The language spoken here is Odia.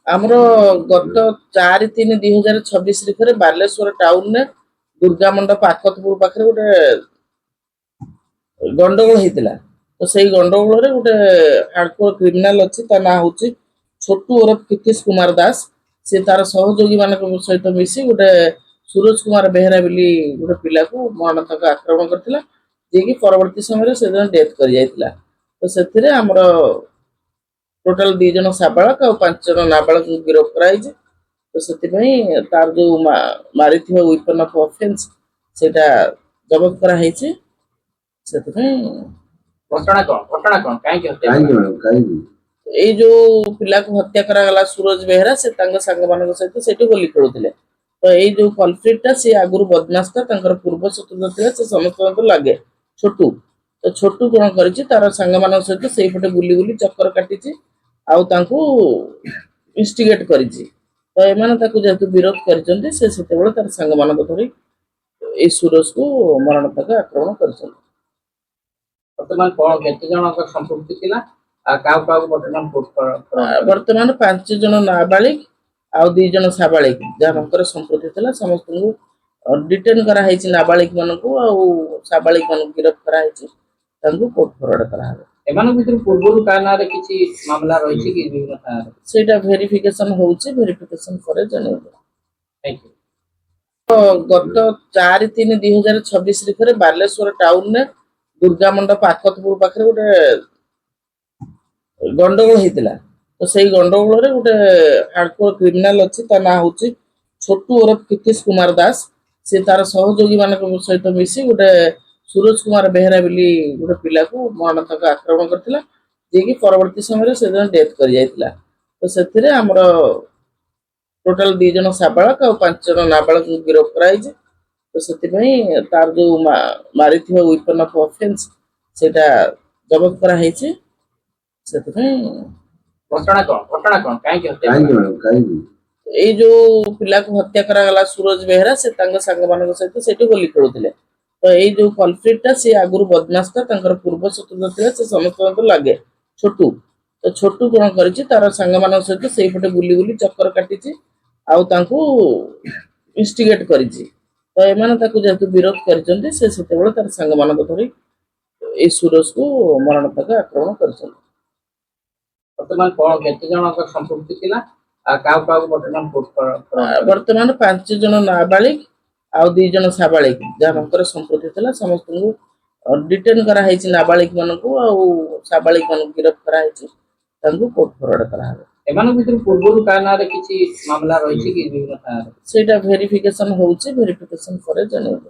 ଆମର ଗତ 4/3/2026 ବାଲେଶ୍ୱର ଟାଉନରେ ଦୁର୍ଗା ମଣ୍ଡପ ଆକତପୁର ପାଖରେ ଗୋଟେ ଗଣ୍ଡଗୋଳ ହେଇଥିଲା। ତ ସେଇ ଗଣ୍ଡଗୋଳରେ ଗୋଟେ ହାର୍ଡକୋର କ୍ରିମିନାଲ ଅଛି, ତା ନାଁ ହଉଛି ଛୋଟୁ ଓରଫ କିତିଶ କୁମାର ଦାସ। ସେ ତାର ସହଯୋଗୀ ମାନଙ୍କ ସହିତ ମିଶି ଗୋଟେ ସୁରଜ କୁମାର ବେହେରା ବୋଲି ଗୋଟେ ପିଲାକୁ ମରଣାନ୍ତକ ଆକ୍ରମଣ କରିଥିଲା, ଯିଏକି ପରବର୍ତ୍ତୀ ସମୟରେ ସେଦିନ ଡେଥ୍ କରି ଯାଇଥିଲା। ତ ସେଥିରେ ଆମର ଟୋଟାଲ 2 ଜଣ ସାବାଳକ ଆଉ 5 ଜଣ ନାବାଳକଙ୍କୁ ଗିରଫ କରାଯାଇଛି। ତ ସେଥିପାଇଁ ତାର ଯୋଉ ମାରିଥିବା ୱେପନ୍ ଅଫ ଅଫେନ୍ସ ସେଇଟା ଜବତ କରାହେଇଛି। ସେଥିପାଇଁ ଘଟଣା କଣ କାହିଁକି ଏଇ ଯୋଉ ପିଲାକୁ ହତ୍ୟା କରାଗଲା ସୁରଜ ବେହେରା, ସେ ତାଙ୍କ ସାଙ୍ଗମାନଙ୍କ ସହିତ ସେଠି ହୋଲି ଖେଳୁଥିଲେ। ତ ଏଇ ଯୋଉ କଲଫ୍ରିକ୍ଟଟା ସେ ଆଗରୁ ବଦମାସଟା, ତାଙ୍କର ପୂର୍ବ ଶତ୍ରୁତା ଥିଲା, ସେ ସମସ୍ତଙ୍କୁ ଲାଗେ ଛୋଟୁ। ତ ଛୋଟୁ କଣ କରିଛି, ତାର ସାଙ୍ଗମାନଙ୍କ ସହିତ ସେଇପଟେ ବୁଲି ବୁଲି ଚକ୍କର କାଟିଛି ଆଉ ତାଙ୍କୁ ଇନଷ୍ଟିଗେଟ୍ କରିଛି। ତ ଏମାନେ ତାକୁ ଯେହେତୁ ବିରୋଧ କରିଛନ୍ତି, ସେ ସେତେବେଳେ ତାର ସାଙ୍ଗମାନଙ୍କୁ ଧରି ଏଇ ସୁରଜକୁ ମରଣାନ୍ତକ ଆକ୍ରମଣ କରିଛନ୍ତି। ବର୍ତ୍ତମାନ କଣ କେତେ ଜଣଙ୍କ ସମ୍ପୃକ୍ତି ଥିଲା ଆଉ କାହାକୁ ବର୍ତ୍ତମାନ 5 ଜଣ ନାବାଳିକ ଆଉ 2 ଜଣ ସାବାଳିକ ଯାହାଙ୍କର ସମ୍ପୃକ୍ତି ଥିଲା ସମସ୍ତଙ୍କୁ ଡିଟେନ୍ କରାହେଇଛି। ନାବାଳିକ ମାନଙ୍କୁ ଆଉ ସାବାଳିକ ମାନଙ୍କୁ ଗିରଫ କରାହେଇଛି, ତାଙ୍କୁ କୋର୍ଟ ଫରୱାର୍ଡ କରାହେବ। ଏମାନଙ୍କ ଭିତରୁ ପୂର୍ବରୁ କାହା ନାଁରେ କିଛି ମାମଲା ରହିଛି କି? ସେଇଟା ଭେରିଫିକେସନ ହଉଛି, ଭେରିଫିକେସନ ପରେ ଜଣେଇବ। ଗତ 4/3/2026 ବାଲେଶ୍ୱର ଟାଉନରେ ଦୁର୍ଗା ମଣ୍ଡପ ଆକତପୁର ପାଖରେ ଗୋଟେ ଗଣ୍ଡଗୋଳ ହେଇଥିଲା। ତ ସେଇ ଗଣ୍ଡଗୋଳରେ ଗୋଟେ ହାର୍ଡକୋର କ୍ରିମିନାଲ ଅଛି, ତା ନାଁ ହଉଛି ଛୋଟୁ ଓରଫ କିତିଶ କୁମାର ଦାସ। ସେ ତାର ସହଯୋଗୀ ମାନଙ୍କ ସହିତ ମିଶି ଗୋଟେ ସୁରଜ କୁମାର ବେହେରା ବୋଲି ଗୋଟେ ପିଲାକୁ ମରଣାନ୍ତକ ଆକ୍ରମଣ କରିଥିଲା, ଯିଏକି ପରବର୍ତ୍ତୀ ସମୟରେ ସେଦିନ ଡେଥ୍ କରି ଯାଇଥିଲା। ତ ସେଥିରେ ଆମର ଟୋଟାଲ 2 ଜଣ ସାବାଳକ ଆଉ 5 ଜଣ ନାବାଳକଙ୍କୁ ଗିରଫ କରାଯାଇଛି। ତ ସେଥିପାଇଁ ତାର ଯୋଉ ମାରିଥିବା ୱେପନ୍ ଅଫ ଅଫେନ୍ସ ସେଇଟା ଜବତ କରାହେଇଛି। ସେଥିପାଇଁ ଘଟଣା କଣ କାହିଁକି ଏଇ ଯୋଉ ପିଲାକୁ ହତ୍ୟା କରାଗଲା ସୁରଜ ବେହେରା, ସେ ତାଙ୍କ ସାଙ୍ଗମାନଙ୍କ ସହିତ ସେଠି ହୋଲି ଖେଳୁଥିଲେ। ତ ଏଇ ଯୋଉ କଲଫ୍ରିକ୍ଟଟା ସେ ଆଗରୁ ବଦମାସଟା, ତାଙ୍କର ପୂର୍ବ ଶତ୍ରୁତା ଥିଲା, ସେ ସମସ୍ତଙ୍କୁ ଲାଗେ ଛୋଟୁ। ତ ଛୋଟୁ କଣ କରିଛି, ତାର ସାଙ୍ଗମାନଙ୍କ ସହିତ ସେଇପଟେ ବୁଲି ବୁଲି ଚକ୍କର କାଟିଛି ଆଉ ତାଙ୍କୁ ଇନଷ୍ଟିଗେଟ୍ କରିଛି। ତ ଏମାନେ ତାକୁ ଯେହେତୁ ବିରୋଧ କରିଛନ୍ତି, ସେ ସେତେବେଳେ ତାର ସାଙ୍ଗମାନଙ୍କୁ ଧରି ଏଇ ସୁରଜକୁ ମରଣାନ୍ତକ ଆକ୍ରମଣ କରିଛନ୍ତି। ବର୍ତ୍ତମାନ କଣ କେତେ ଜଣଙ୍କ ସମ୍ପୃକ୍ତି ଥିଲା ଆଉ କାହାକୁ ବର୍ତ୍ତମାନ 5 ଜଣ ନାବାଳିକ ଆଉ 2 ଜଣ ସାବାଳିକ ଯାହାଙ୍କର ସମ୍ପୃକ୍ତି ଥିଲା ସମସ୍ତଙ୍କୁ ଡିଟେନ୍ କରାହେଇଛି। ନାବାଳିକ ମାନଙ୍କୁ ଆଉ ସାବାଳିକ ମାନଙ୍କୁ ଗିରଫ କରାହେଇଛି, ତାଙ୍କୁ କୋର୍ଟ ଫରୱାର୍ଡ କରାହେବ। ଏମାନଙ୍କ ଭିତରୁ ପୂର୍ବରୁ କାହା ନାଁରେ କିଛି ମାମଲା ରହିଛି କି? ସେଇଟା ଭେରିଫିକେସନ ହଉଛି, ଭେରିଫିକେସନ ପରେ ଜଣେଇବ।